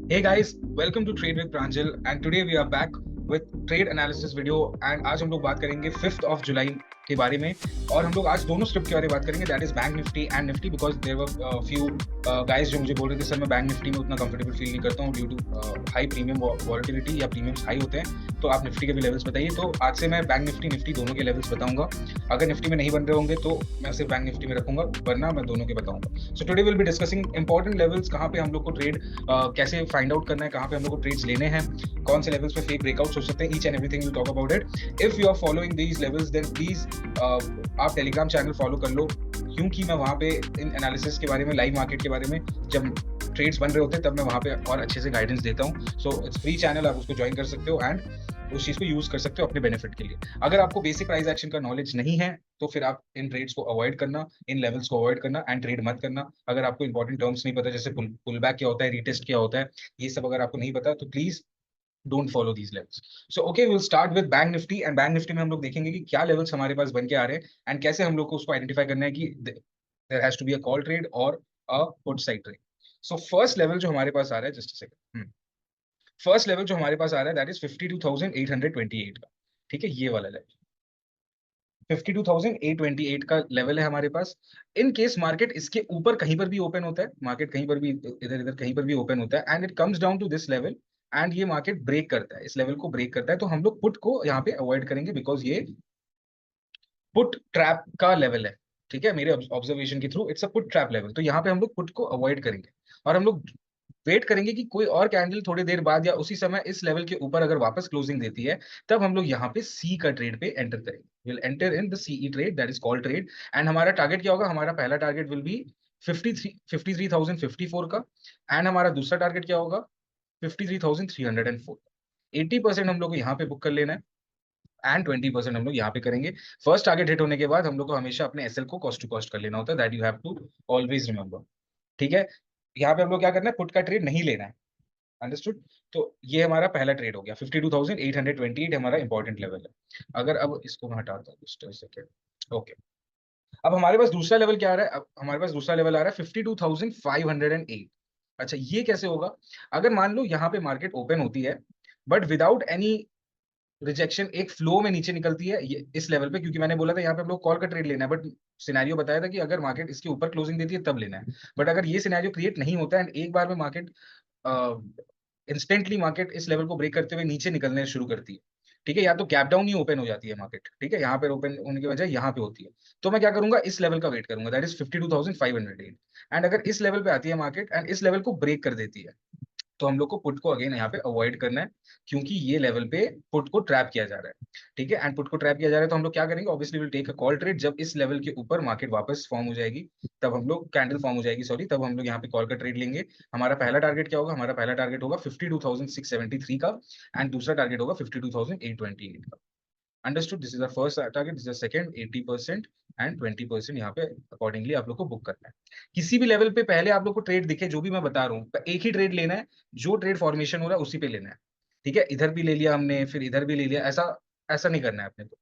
Hey guys, welcome to Trade with Pranjal and today we are back with trade analysis video and आज हम लोग बात करेंगे 5th of July के बारे में और हम लोग आज दोनों स्क्रिप्ट के बारे में बात करेंगे that is bank Nifty and Nifty because there were few guys जो मुझे बोल रहे थे सर मैं बैंक निफ्टी में उतना कंफर्टेबल फील नहीं करता हूँ due to high premium volatility या प्रीमियम्स हाई होते हैं तो आप निफ्टी के भी लेवल्स बताइए। तो आज से मैं बैंक निफ्टी दोनों के लेवल्स बताऊंगा। अगर निफ्टी में नहीं बन रहे होंगे तो मैं सिर्फ बैंक निफ्टी में रखूंगा वरना मैं दोनों के बताऊंगा। So today will be discussing important levels, कहाँ पे हम लोग को ट्रेड कैसे फाइंड आउट करना है, कहाँ पे हम लोग को ट्रेड्स लेने हैं, कौन से लेवल्स पे फेक ब्रेकआउट्स हो सकते हैं, each and everything will talk about it. If you are following these levels then please आप टेलीग्राम चैनल फॉलो कर लो क्योंकि मैं वहाँ पे इन एनालिसिस के बारे में, लाइव मार्केट के बारे में जब ट्रेड्स बन रहे होते हैं तब मैं वहाँ पे और अच्छे से गाइडेंस देता हूँ। सो इट्स फ्री चैनल, आप उसको ज्वाइन कर सकते हो एंड उस चीज को यूज कर सकते हो अपने बेनिफिट के लिए। अगर आपको बेसिक प्राइस एक्शन का नॉलेज नहीं है तो फिर आप इन ट्रेड्स को अवॉइड करना, इन लेवल्स को अवॉइड करना एंड ट्रेड मत करना। अगर आपको इंपॉर्टेंट टर्म्स नहीं पता जैसे पुल बैक क्या होता है, रीटेस्ट क्या होता है, ये सब अगर आपको नहीं पता तो please don't follow these levels. So okay, will start with bank Nifty and bank Nifty में हम लोग देखेंगे कि क्या लेवल्स हमारे पास बन के आ रहे हैं एंड कैसे हम लोग को उसको आइडेंटिफाई करना है कि there has to be a call trade और a put side trade. So first level जो हमारे पास आ रहा है, just a second, first level जो हमारे पास आ रहा है दैट इज 52,828 का। ठीक है, ये वाला लेवल 52,828 का लेवल है हमारे पास। इन केस मार्केट इसके ऊपर कहीं पर भी ओपन होता है, मार्केट कहीं पर भी इधर इधर कहीं पर भी ओपन होता है and it comes down to this level and ये मार्केट ब्रेक करता है, इस लेवल को ब्रेक करता है, तो हम लोग पुट को यहाँ पे अवॉइड करेंगे बिकॉज ये पुट ट्रैप का लेवल है। ठीक है, मेरे ऑब्जर्वेशन के through it's a put trap level, तो यहाँ पे हम लोग पुट को अवॉइड करेंगे और हम लोग वेट करेंगे कि कोई और कैंडल थोड़ी देर बाद या उसी समय इस लेवल के ऊपर अगर वापस क्लोजिंग देती है तब हम लोग यहाँ पे सी का ट्रेड पे एंटर करेंगे। Will enter in the CE trade that is call trade and हमारा टारगेट क्या होगा, हमारा पहला टारगेट विल बी 53,054 का एंड हमारा दूसरा टारगेट क्या होगा 53,304 का। 80% हम लोग को यहाँ पे बुक कर लेना है एंड 20% हम लोग यहाँ पे करेंगे। फर्स्ट टारगेट हिट होने के बाद हम लोग को हमेशा अपने एसएल को कॉस्ट टू कॉस्ट कर लेना होता है, that you have to always remember. ठीक है, यहाँ पे हम लोग क्या करना है, पुट का ट्रेड नहीं लेना है। अंडरस्टूड। तो ये हमारा पहला ट्रेड हो गया, 52,828 हमारा इंपॉर्टेंट लेवल है। अगर अब इसको मैं हटाता हूँ just a second, ओके। अब हमारे पास दूसरा लेवल क्या आ रहा है, अब हमारे पास दूसरा लेवल आ रहा है 52,508। अच्छा, ये कैसे होगा, अगर मान लो यहाँ पे मार्केट ओपन होती है बट विदाउट एनी रिजेक्शन एक फ्लो में नीचे निकलती है ये इस लेवल पे, क्योंकि मैंने बोला था यहाँ पे हम लोग कॉल का ट्रेड लेना है बट सिनेरियो बताया था कि अगर मार्केट इसके ऊपर क्लोजिंग देती है तब लेना है। बट अगर ये सिनेरियो क्रिएट नहीं होता है एंड एक बार में मार्केट इंस्टेंटली मार्केट इस लेवल को ब्रेक करते हुए नीचे निकलने शुरू करती है, ठीक है, या तो गैप डाउन ही ओपन हो जाती है मार्केट, ठीक है, यहाँ पे ओपन होने की बजाय यहाँ पे होती है, तो मैं क्या करूंगा, इस लेवल का वेट करूंगा दैट इज 52,508 एंड अगर इस लेवल पे आती है मार्केट एंड इस लेवल को ब्रेक कर देती है तो हम लोग को पुट को अगेन यहाँ पे अवॉइड करना है क्योंकि ये लेवल पे पुट को ट्रैप किया जा रहा है। ठीक है, एंड पुट को ट्रैप किया जा रहा है तो हम लोग क्या करेंगे, obviously will take a call trade जब इस लेवल के ऊपर मार्केट वापस फॉर्म हो जाएगी, तब हम लोग कैंडल फॉर्म हो जाएगी सॉरी, तब हम लोग यहाँ पे कॉल का ट्रेड लेंगे। हमारा पहला टारगेट क्या होगा, हमारा पहला टारगेट होगा 52,673 का एंड दूसरा टारगेट होगा 52,828 का। Understood, this is the first target, this is second 80% and 20% यहाँ पे अकॉर्डिंगली आप लोग को बुक करना है। किसी भी लेवल पे पहले आप लोग को ट्रेड दिखे जो भी मैं बता रहा हूँ एक ही ट्रेड लेना है, जो ट्रेड फॉर्मेशन हो रहा है उसी पे लेना है। ठीक है, इधर भी ले लिया हमने फिर इधर भी ले लिया, ऐसा ऐसा नहीं करना है अपने को।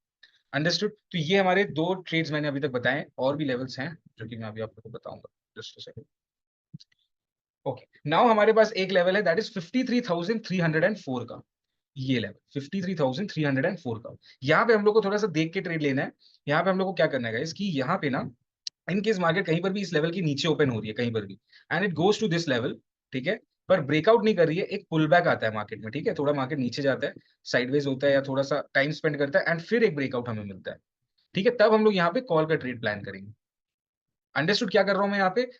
अंडरस्टूड, तो ये हमारे दो ट्रेड्स मैंने अभी तक बताए, और भी लेवल्स हैं जो कि मैं अभी आप लोग को बताऊंगा। Just second, okay. नाउ हमारे पास एक लेवल है दैट इज 53,304 का, ये लेवल 53,304 का। यहाँ पे हम लोग को थोड़ा सा देख के ट्रेड लेना है। यहाँ पे हम लोग को क्या करना है इसकी, यहाँ पे ना इन केस मार्केट कहीं पर भी इस लेवल के नीचे ओपन हो रही है कहीं पर भी and it goes to this level, ठीक है, पर ब्रेकआउट नहीं कर रही है, एक पुल बैक आता है मार्केट में, ठीक है, थोड़ा मार्केट नीचे जाता है, साइडवेज होता है या थोड़ा सा टाइम स्पेंड करता है एंड फिर एक ब्रेकआउट हमें मिलता है, ठीक है, तब हम लोग यहाँ पे कॉल का ट्रेड प्लान करेंगे। अंडरस्टूड, क्या कर रहा हूं मैं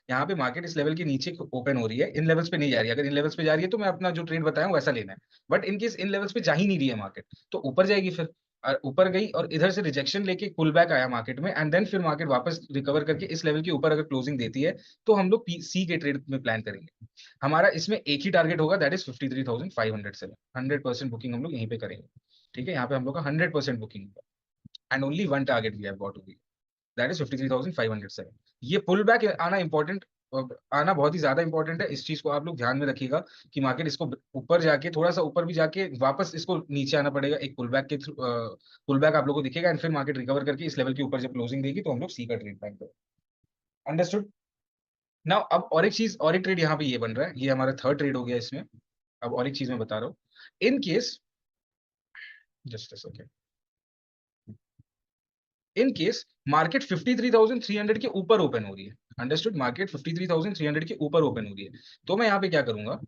यहाँ पे मार्केट इस लेवल के नीचे ओपन हो रही है, इन लेवल्स पे नहीं जा रही है, अगर इन लेवल्स पे जा रही है तो मैं अपना जो ट्रेड बताया हूं वैसा लेना है, but in case in levels पे जा ही नहीं रही है मार्केट तो ऊपर जाएगी फिर, और ऊपर गई और इधर से रिजेक्शन लेके पुल बैक आया मार्केट में एंड देन फिर मार्केट वापस रिकवर करके इस लेवल के ऊपर अगर क्लोजिंग देती है तो हम लोग सी के ट्रेड में प्लान करेंगे। हमारा इसमें एक ही टारगेट होगा दैट इज 53,507, 100% बुकिंग हम लोग यहीं पे करेंगे। ठीक है, यहाँ पे हम लोग का 100% बुकिंग होगा and only one target we have got, that is 53,507। ये पुल बैक आना इंपॉर्टेंट, आना बहुत ही ज्यादा इंपॉर्टेंट है, इस चीज को आप लोग ध्यान में रखिएगा कि मार्केट इसको ऊपर जाके थोड़ा सा ऊपर भी जाके वापस इसको नीचे आना पड़ेगा, एक पुल बैक के थ्रू पुल बैक आप लोग को दिखेगा एंड फिर मार्केट रिकवर करके इस लेवल के ऊपर जब क्लोजिंग देगी तो हम लोग सी का ट्रेड प्लान करेंगे। अंडरस्टूड। नाउ अब और एक चीज, और एक ट्रेड यहाँ पे ये बन रहा है, ये हमारा थर्ड ट्रेड हो गया इसमें। अब और एक चीज मैं बता रहा हूँ, in case, just a second, in case market 53,300 के ऊपर ओपन हो रही है, अंडरस्टूड, मार्केट 53,300 के ऊपर ओपन हो रही है, तो मैं यहाँ पे क्या करूंगा,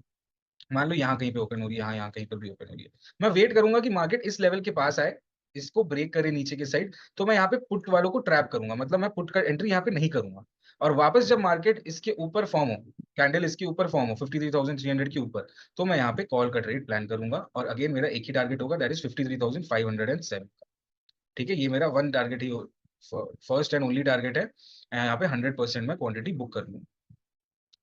मान लो यहाँ कहीं पे ओपन हो रही है, यहाँ यहाँ कहीं पर भी ओपन हो रही है, मैं वेट करूंगा कि मार्केट इस लेवल के पास आए, इसको ब्रेक करे नीचे के साइड, तो मैं यहाँ पे पुट वालों को ट्रैप करूंगा, मतलब मैं पुट का एंट्री यहाँ पे नहीं करूंगा, और वापस जब मार्केट इसके ऊपर फॉर्म हो, कैंडल इसके ऊपर फॉर्म हो 53,300 के ऊपर, तो मैं यहाँ पे कॉल का ट्रेड प्लान करूंगा, और अगेन मेरा एक ही टारगेट होगा, दैट इज 53,507। ठीक है, ये मेरा one target he, first and only target है, यहाँ पे 100% मैं क्वांटिटी बुक कर लूँ।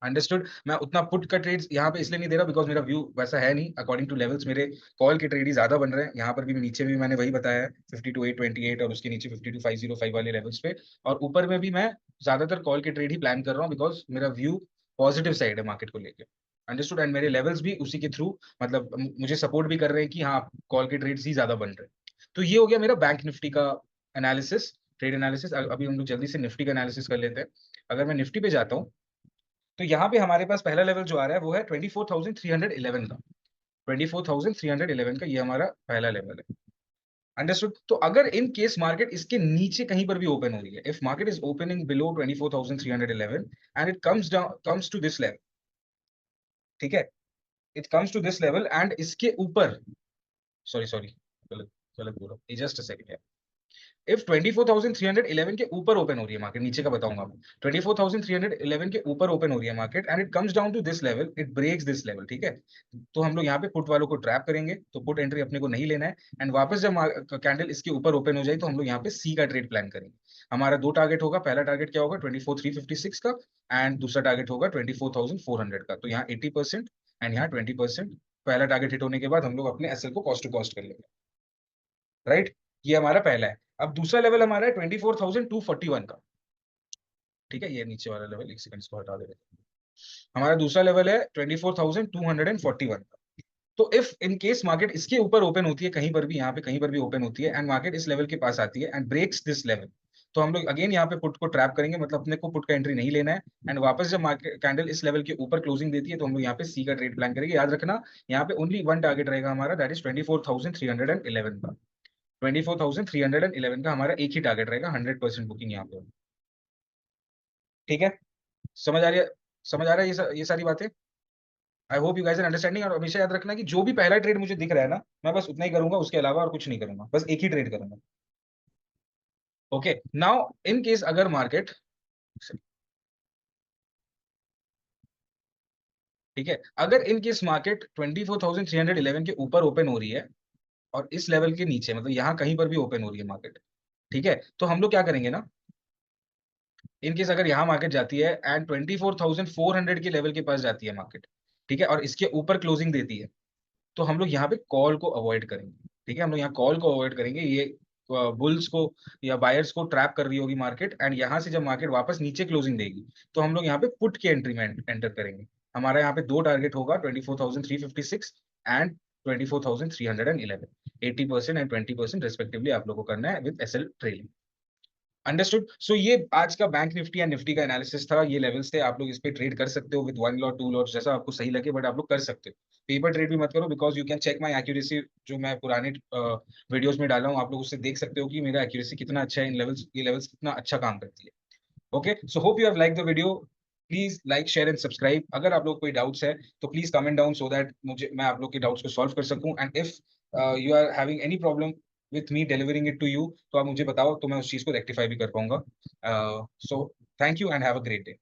अंडरस्टूड। मैं उतना पुट का ट्रेड्स यहाँ पे इसलिए नहीं दे रहा बिकॉज मेरा व्यू वैसा है नहीं, अकॉर्डिंग टू लेवल्स मेरे कॉल के ट्रेड ही ज्यादा बन रहे हैं, यहाँ पर भी नीचे भी मैंने वही बताया है 52,828 और उसके नीचे 52,505 वाले लेवल्स पे, और ऊपर में भी मैं ज्यादातर कॉल के ट्रेड ही प्लान कर रहा हूँ बिकॉज मेरा व्यू पॉजिटिव साइड है मार्केट को लेकर। अंडरस्टूड, एंड मेरे लेवल्स भी उसी के थ्रू, मतलब मुझे सपोर्ट भी कर रहे हैं कि हाँ कॉल के ट्रेड्स ही ज्यादा बन रहे हैं। तो ये हो गया मेरा बैंक निफ्टी का एनालिसिस, ट्रेड एनालिसिस। अभी हम लोग जल्दी से निफ्टी का एनालिसिस कर लेते हैं। अगर मैं निफ्टी पे जाता हूँ, तो यहाँ पे हमारे पास पहला लेवल जो आ रहा है वो है 24,311 का, 24,311 का ये हमारा पहला लेवल है। अंडरस्टूड। तो अगर इन केस मार्केट इसके नीचे कहीं पर भी ओपन हो रही है, if market is opening below 24,311 and it comes to this level, ठीक है, it comes to this level and इसके ऊपर, सॉरी सॉरी, गलत गलत बोला, जस्ट अ सेकंड, इफ 24,311 के ऊपर ओपन हो रही है मार्केट, नीचे का बताऊंगा मैं, 24,311 के ऊपर ओपन हो रही है market and it comes down to this level, it breaks this level, ठीक है, तो हम लोग यहाँ पे पुट वालों को ट्रैप करेंगे, तो पुट एंट्री अपने को नहीं लेना है, एंड वापस जब कैंडल इसके ऊपर ओपन हो जाए तो हम लोग यहाँ पे सी का ट्रेड प्लान करेंगे। हमारा दो टारगेट होगा, पहला टारगेट क्या होगा 24,356 का, एंड दूसरा टारगेट होगा 24,400 का, तो यहाँ 80% एंड यहाँ 20%, पहला टारगेट हिट होने के बाद हम लोग अपने एसएल को कॉस्ट टू कॉस्ट कर लेंगे, राइट। ये हमारा पहला है। अब दूसरा लेवल हमारा है 24,241 का, ठीक है, ये नीचे वाला लेवल, एक सेकंड इसको हटा देते हैं। हमारा दूसरा लेवल है 24,241 का। तो इफ इन केस मार्केट इसके ऊपर ओपन होती है, कहीं पर भी, यहाँ पे कहीं पर भी ओपन होती है एंड मार्केट इस लेवल के पास आती है एंड ब्रेक्स दिस लेवल, तो हम लोग अगेन यहाँ पे पुट को ट्रैप करेंगे, मतलब अपने को पुट का एंट्री नहीं लेना है, एंड वापस जब मार्केट कैंडल इस लेवल के ऊपर क्लोजिंग देती है तो हम लोग यहाँ पे सी का ट्रेड प्लान करेंगे। याद रखना, यहाँ पे ओनली वन टारगेट रहेगा हमारा, दैट इज 24,311 का, 24,311 का हमारा एक ही टारगेट रहेगा, 100% बुकिंग यहाँ पे, ठीक है। समझ आ रही है, समझ आ रहा है ये सारी बातें। I hope you guys are understanding. और हमेशा याद रखना कि जो भी पहला ट्रेड मुझे दिख रहा है ना, मैं बस उतना ही करूंगा, उसके अलावा और कुछ नहीं करूंगा, बस एक ही ट्रेड करूंगा। ओके, नाउ इन केस अगर मार्केट, ठीक है, अगर इन केस मार्केट 24,311 के ऊपर ओपन हो रही है और इस लेवल के नीचे, मतलब यहाँ कहीं पर भी ओपन हो रही है मार्केट, ठीक है, तो हम लोग क्या करेंगे ना, इन केस अगर यहाँ मार्केट जाती है एंड 24,400 के लेवल के पास जाती है मार्केट, ठीक है, और इसके ऊपर क्लोजिंग देती है, तो हम लोग यहाँ पे कॉल को अवॉइड करेंगे, ठीक है, हम लोग यहाँ कॉल को अवॉइड करेंगे। ये बुल्स को या बायर्स को ट्रैप कर रही होगी मार्केट, एंड यहाँ से जब मार्केट वापस नीचे क्लोजिंग देगी तो हम लोग यहाँ पे पुट के एंट्री में एंटर करेंगे। हमारा यहाँ पे दो टारगेट होगा, 24,356 एंड 24,311, 80% एंड 20% रेस्पेक्टिवली आप लोग को करना है विद एसएल ट्रेलिंग। अंडरस्टूड। सो ये आज का बैंक निफ्टी या निफ्टी का एनालिसिस था, ये लेवल्स थे, आप लोग इस पे ट्रेड कर सकते हो with one lot two lot, जैसा आपको सही लगे, बट आप लोग कर सकते हो। पेपर ट्रेड भी मत करो because you can check my accuracy, जो मैं पुराने वीडियोस में डाला हूँ, आप लोग उससे देख सकते हो कि मेरा एक्यूरेसी कितना अच्छा है, इन लेवल्स, ये लेवल्स कितना अच्छा काम करती है। Okay, so hope you have like the video. Please like share and subscribe. अगर आप लोग कोई डाउट्स है तो please comment down so that मैं आप लोग के डाउट्स को सॉल्व कर सकूं, and if you are having any problem with me delivering it to you, तो आप मुझे बताओ, तो मैं उस चीज को रेक्टिफाई भी कर पाऊंगा। So thank you and have a great day.